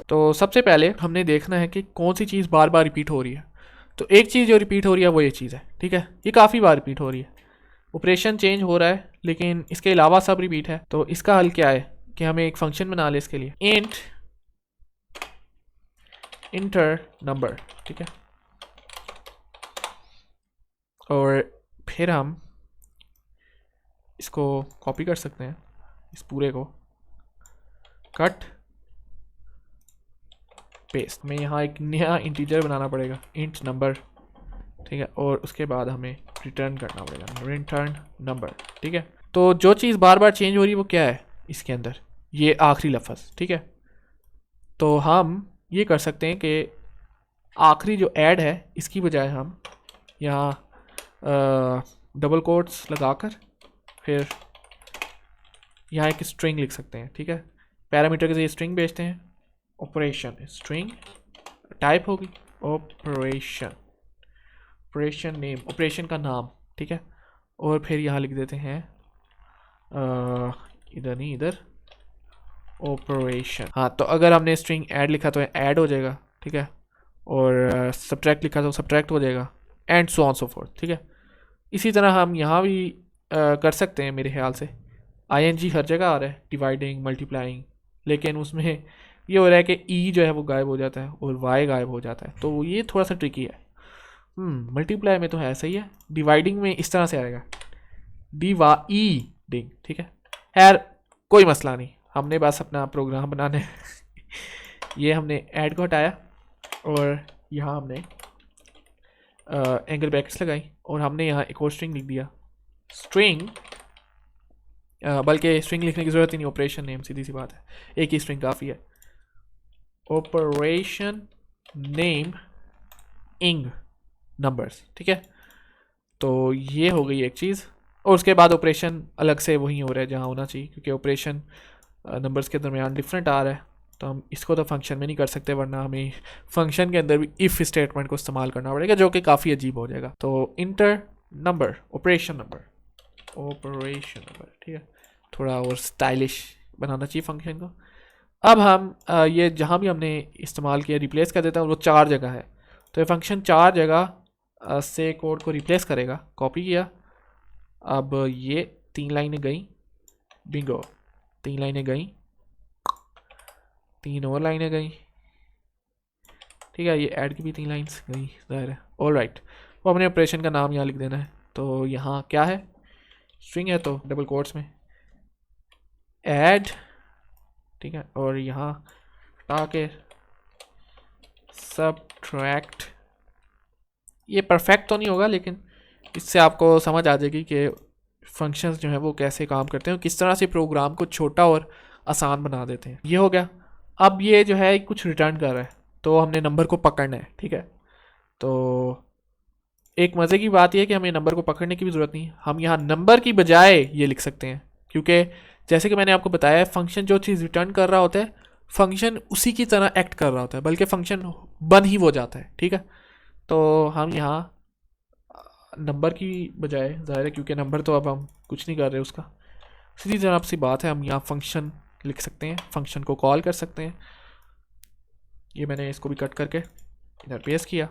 तो सबसे पहले हमने देखना है कि कौन सी चीज़ बार बार रिपीट हो रही है। तो एक चीज़ जो रिपीट हो रही है वो ये चीज़ है, ठीक है, ये काफ़ी बार रिपीट हो रही है। ऑपरेशन चेंज हो रहा है लेकिन इसके अलावा सब रिपीट है। तो इसका हल क्या है कि हमें एक फंक्शन बना ले इसके लिए, इंट इंटर नंबर, ठीक है। और फिर हम इसको कॉपी कर सकते हैं, इस पूरे को कट पेस्ट में यहाँ एक नया इंटीजर बनाना पड़ेगा, इंट नंबर, ठीक है। और उसके बाद हमें रिटर्न करना पड़ेगा रिटर्न नंबर, ठीक है। तो जो चीज़ बार बार चेंज हो रही है वो क्या है इसके अंदर, ये आखिरी लफ्ज़, ठीक है। तो हम ये कर सकते हैं कि आखिरी जो ऐड है इसकी बजाय हम यहाँ डबल कोट्स लगाकर फिर यहाँ एक स्ट्रिंग लिख सकते हैं, ठीक है। पैरामीटर के जरिए स्ट्रिंग भेजते हैं, ऑपरेशन स्ट्रिंग टाइप होगी ऑपरेशन, ऑपरेशन नेम, ऑपरेशन का नाम, ठीक है। और फिर यहाँ लिख देते हैं इधर नहीं इधर ऑपरेशन। हाँ, तो अगर हमने स्ट्रिंग ऐड लिखा तो ऐड हो जाएगा, ठीक है। और सब्ट्रैक्ट लिखा तो सब्ट्रैक्ट हो जाएगा, and so on so fourth, ठीक है। इसी तरह हम यहाँ भी कर सकते हैं। मेरे ख्याल से आई हर जगह आ रहा है, डिवाइडिंग मल्टीप्लाइंग, लेकिन उसमें ये हो रहा है कि ई जो है वो गायब हो जाता है और वाई गायब हो जाता है, तो ये थोड़ा सा ट्रिकी है। मल्टीप्लाई में तो है सही है, डिवाइडिंग में इस तरह से आएगा डिवाइडिंग, ठीक है। खैर कोई मसला नहीं, हमने बस अपना प्रोग्राम बनाना है। ये हमने ऐड को हटाया और यहाँ हमने एंगल ब्रैकेट्स लगाई और हमने यहाँ एक और स्ट्रिंग लिख दिया, स्ट्रिंग, बल्कि स्ट्रिंग लिखने की ज़रूरत ही नहीं, ऑपरेशन नेम, सीधी सी बात है, एक ही स्ट्रिंग काफ़ी है। ऑपरेशन नेम इंग नंबर्स, ठीक है। तो ये हो गई एक चीज़। और उसके बाद ऑपरेशन अलग से वही हो रहा है जहाँ होना चाहिए, क्योंकि ऑपरेशन नंबर्स के दरमियान डिफरेंट आ रहा है, तो हम इसको तो फंक्शन में नहीं कर सकते, वरना हमें फंक्शन के अंदर भी इफ़ स्टेटमेंट को इस्तेमाल करना पड़ेगा, जो कि काफ़ी अजीब हो जाएगा। तो inter number operation number, operation number, ठीक है। थोड़ा और स्टाइलिश बनाना चाहिए फंक्शन को। अब हम ये जहाँ भी हमने इस्तेमाल किया रिप्लेस कर देता हूँ, वो 4 जगह है, तो ये फंक्शन 4 जगह से कोड को रिप्लेस करेगा। कॉपी किया, अब ये 3 लाइनें गई, बिंगो 3 लाइनें गई, 3 और लाइनें गई, ठीक है। ये ऐड की भी 3 लाइन्स गई, जाहिर है। ऑल राइट, वो अपने ऑपरेशन का नाम यहाँ लिख देना है। तो यहाँ क्या है, स्ट्रिंग है तो डबल कोट्स में ऐड, ठीक है। और यहाँ हटा के सबट्रैक्ट, ये परफेक्ट तो नहीं होगा लेकिन इससे आपको समझ आ जाएगी कि फंक्शंस जो हैं वो कैसे काम करते हैं और किस तरह से प्रोग्राम को छोटा और आसान बना देते हैं। ये हो गया। अब ये जो है कुछ रिटर्न कर रहा है, तो हमने नंबर को पकड़ना है, ठीक है। तो एक मज़े की बात यह है कि हमें नंबर को पकड़ने की भी ज़रूरत नहीं, हम यहाँ नंबर की बजाय ये लिख सकते हैं, क्योंकि जैसे कि मैंने आपको बताया फंक्शन जो चीज़ रिटर्न कर रहा होता है फंक्शन उसी की तरह एक्ट कर रहा होता है, बल्कि फंक्शन बन ही वो जाता है, ठीक है। तो हम यहाँ नंबर की बजाय, ज़ाहिर है क्योंकि नंबर तो अब हम कुछ नहीं कर रहे उसका, सीधी तरह सी बात है, हम यहाँ फंक्शन लिख सकते हैं, फंक्शन को कॉल कर सकते हैं। ये मैंने इसको भी कट करके इधर पेस्ट किया,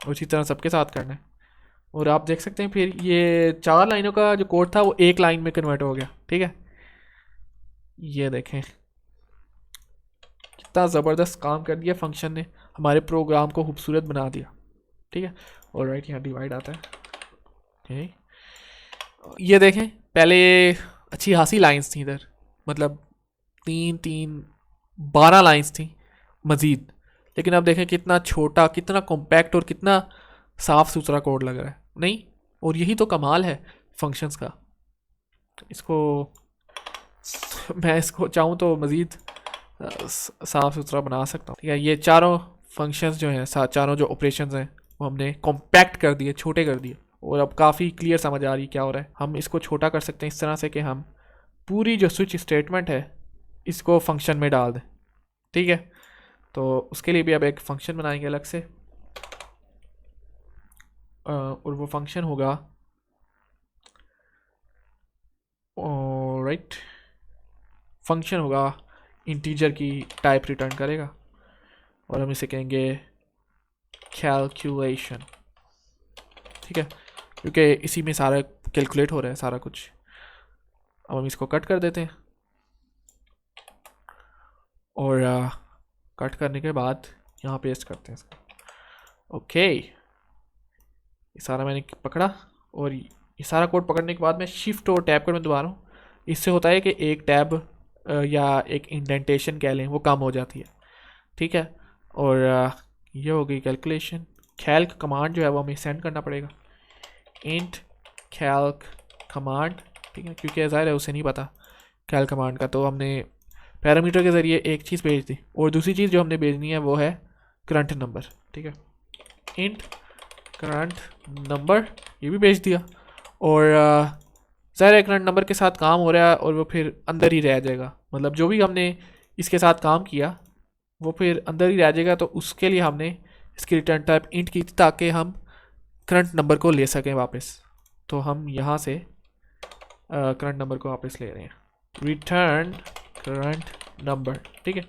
उसी तरह सबके साथ करना है। और आप देख सकते हैं फिर ये 4 लाइनों का जो कोड था वो एक लाइन में कन्वर्ट हो गया, ठीक है। ये देखें कितना ज़बरदस्त काम कर दिया फंक्शन ने, हमारे प्रोग्राम को खूबसूरत बना दिया, ठीक है। और राइट यहाँ डिवाइड आता है, ठीक। ये देखें पहले अच्छी खासी लाइंस थी इधर, मतलब 12 लाइंस थी मज़ीद, लेकिन अब देखें कितना छोटा, कितना कॉम्पैक्ट और कितना साफ़ सुथरा कोड लग रहा है, नहीं। और यही तो कमाल है फंक्शंस का। इसको मैं इसको चाहूँ तो मज़ीद साफ़ सुथरा बना सकता हूँ, ठीक है। ये चारों फंक्शंस जो हैं, चारों जो ऑपरेशंस हैं वो हमने कॉम्पैक्ट कर दिए, छोटे कर दिए, और अब काफ़ी क्लियर समझ आ रही है क्या हो रहा है। हम इसको छोटा कर सकते हैं इस तरह से कि हम पूरी जो स्विच स्टेटमेंट है इसको फंक्शन में डाल दें, ठीक है। तो उसके लिए भी अब एक फंक्शन बनाएंगे अलग से, और वो फंक्शन होगा राइट, फंक्शन होगा इंटीजर की टाइप रिटर्न करेगा और हम इसे कहेंगे कैलकुलेशन, ठीक है, क्योंकि इसी में सारा कैलकुलेट हो रहा है सारा कुछ। अब हम इसको कट कर देते हैं और कट करने के बाद यहाँ पेस्ट करते हैं इसको। ओके, ये सारा मैंने पकड़ा और ये सारा कोड पकड़ने के बाद मैं शिफ्ट और टैब कोड में दबा रहा हूँ। इससे होता है कि एक टैब या एक इंडेंटेशन कह लें वो कम हो जाती है, ठीक है। और ये हो गई कैलकुलेशन। कैल्क कमांड जो है वो हमें सेंड करना पड़ेगा, इंट कैल्क कमांड, ठीक है, क्योंकि ज़ाहिर है उसे नहीं पता कैल्क कमांड का, तो हमने पैरामीटर के ज़रिए एक चीज़ भेज दी और दूसरी चीज़ जो हमने भेजनी है वो है करंट नंबर, ठीक है। इंट करंट नंबर ये भी भेज दिया और ज़ाहिर है करंट नंबर के साथ काम हो रहा है और वो फिर अंदर ही रह जाएगा, मतलब जो भी हमने इसके साथ काम किया वो फिर अंदर ही रह जाएगा। तो उसके लिए हमने इसकी रिटर्न टाइप इंट की थी ताकि हम करंट नंबर को ले सकें वापस। तो हम यहाँ से करंट नंबर को वापस ले रहे हैं, रिटर्न करंट नंबर, ठीक है।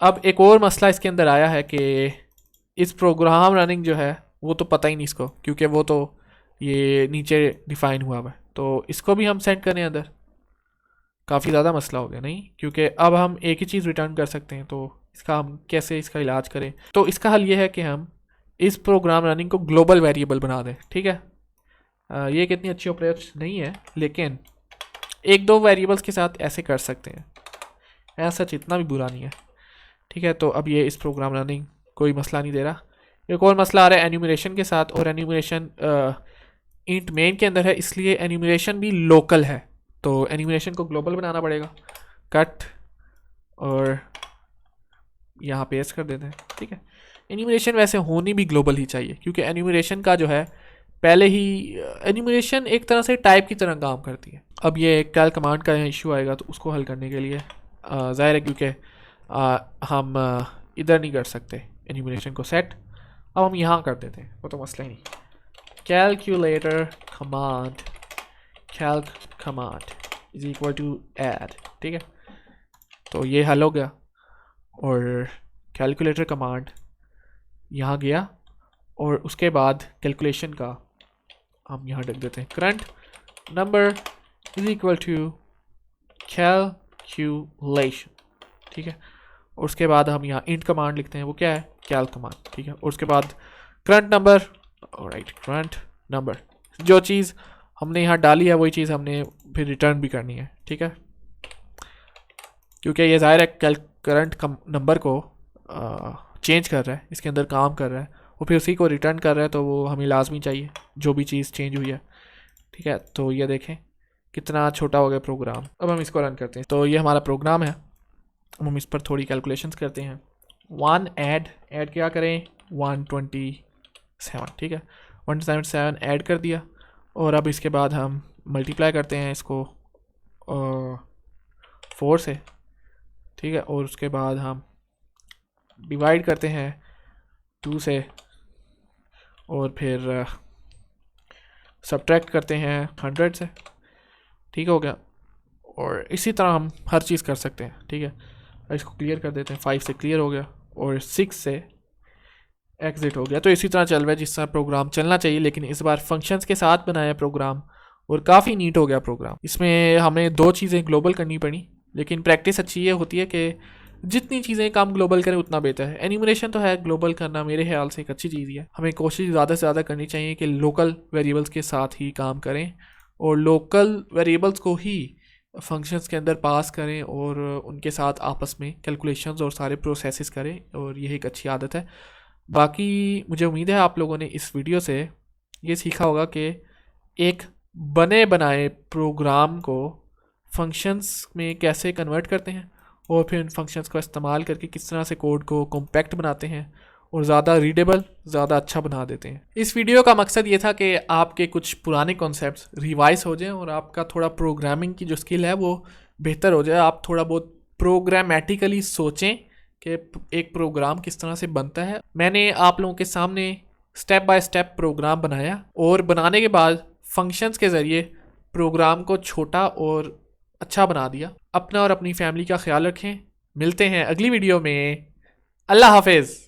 अब एक और मसला इसके अंदर आया है कि इस प्रोग्राम रनिंग जो है वो तो पता ही नहीं इसको, क्योंकि वो तो ये नीचे डिफाइन हुआ है, तो इसको भी हम सेंड करें अंदर, काफ़ी ज़्यादा मसला हो गया नहीं, क्योंकि अब हम एक ही चीज़ रिटर्न कर सकते हैं। तो इसका हम कैसे इसका इलाज करें? तो इसका हल ये है कि हम इस प्रोग्राम रनिंग को ग्लोबल वेरिएबल बना दें, ठीक है। ये कितनी अच्छी अप्रोच नहीं है, लेकिन एक दो वेरिएबल्स के साथ ऐसे कर सकते हैं, ऐसा इतना भी बुरा नहीं है, ठीक है। तो अब ये इस प्रोग्राम रनिंग कोई मसला नहीं दे रहा। एक और मसला आ रहा है एन्यूमरेशन के साथ, और एन्यूमरेशन इंट मेन के अंदर है, इसलिए एन्यूमरेशन भी लोकल है, तो एन्यूमरेशन को ग्लोबल बनाना पड़ेगा। कट और यहाँ पेस्ट कर देते हैं, ठीक है। एन्यूमरेशन वैसे होनी भी ग्लोबल ही चाहिए, क्योंकि एन्यूमरेशन का जो है पहले ही एन्यूमरेशन एक तरह से टाइप की तरह काम करती है। अब ये कैल कमांड का इशू आएगा, तो उसको हल करने के लिए ज़ाहिर है क्योंकि हम इधर नहीं कर सकते एन्यूमरेशन को सेट, अब हम यहाँ कर देते हैं, वो तो मसला ही नहीं। Calculator command, calc command is equal to add, ठीक है। तो ये हल हो गया और कैलकुलेटर कमांड यहाँ गया और उसके बाद कैलकुलेशन का हम यहाँ रख देते हैं current number is equal to calculation, ठीक है। और उसके बाद हम यहाँ इंट कमांड लिखते हैं, वो क्या है? कैल कमांड, ठीक है। और उसके बाद current number, right, current number, जो चीज़ हमने यहाँ डाली है वही चीज़ हमने फिर रिटर्न भी करनी है, ठीक है, क्योंकि ये ज़ाहिर है करंट नंबर को चेंज कर रहा है, इसके अंदर काम कर रहा है, वो फिर उसी को रिटर्न कर रहा है, तो वो हमें लाजमी चाहिए जो भी चीज़ चेंज हुई है, ठीक है। तो ये देखें कितना छोटा हो गया प्रोग्राम। अब हम इसको रन करते हैं, तो ये हमारा प्रोग्राम है। अब हम इस पर थोड़ी कैलकुलेशंस करते हैं। वन ऐड क्या करें? 127, ठीक है, 127 ऐड कर दिया। और अब इसके बाद हम मल्टीप्लाई करते हैं इसको 4 से, ठीक है। और उसके बाद हम डिवाइड करते हैं 2 से, और फिर सब्ट्रैक्ट करते हैं 100 से, ठीक हो गया। और इसी तरह हम हर चीज़ कर सकते हैं, ठीक है। इसको क्लियर कर देते हैं, 5 से क्लियर हो गया और 6 से एग्जिट हो गया। तो इसी तरह चल रहा है जिस तरह प्रोग्राम चलना चाहिए, लेकिन इस बार फंक्शंस के साथ बनाया प्रोग्राम और काफ़ी नीट हो गया प्रोग्राम। इसमें हमें 2 चीज़ें ग्लोबल करनी पड़ी, लेकिन प्रैक्टिस अच्छी ये होती है कि जितनी चीज़ें काम ग्लोबल करें उतना बेहतर है। एनिमेशन तो है, ग्लोबल करना मेरे ख्याल से एक अच्छी चीज़ ही है। हमें कोशिश ज़्यादा से ज़्यादा करनी चाहिए कि लोकल वेरिएबल्स के साथ ही काम करें और लोकल वेरिएबल्स को ही फंक्शंस के अंदर पास करें और उनके साथ आपस में कैलकुलेशंस और सारे प्रोसेसेस करें, और यही एक अच्छी आदत है। बाकी मुझे उम्मीद है आप लोगों ने इस वीडियो से ये सीखा होगा कि एक बने बनाए प्रोग्राम को फंक्शंस में कैसे कन्वर्ट करते हैं और फिर इन फंक्शंस का इस्तेमाल करके किस तरह से कोड को कॉम्पैक्ट बनाते हैं और ज़्यादा रीडेबल, ज़्यादा अच्छा बना देते हैं। इस वीडियो का मकसद ये था कि आपके कुछ पुराने कॉन्सेप्ट्स रिवाइज हो जाएं और आपका थोड़ा प्रोग्रामिंग की जो स्किल है वो बेहतर हो जाए। आप थोड़ा बहुत प्रोग्रामेटिकली सोचें कि एक प्रोग्राम किस तरह से बनता है। मैंने आप लोगों के सामने स्टेप बाय स्टेप प्रोग्राम बनाया और बनाने के बाद फंक्शंस के ज़रिए प्रोग्राम को छोटा और अच्छा बना दिया। अपना और अपनी फैमिली का ख्याल रखें। मिलते हैं अगली वीडियो में। अल्लाह हाफिज़।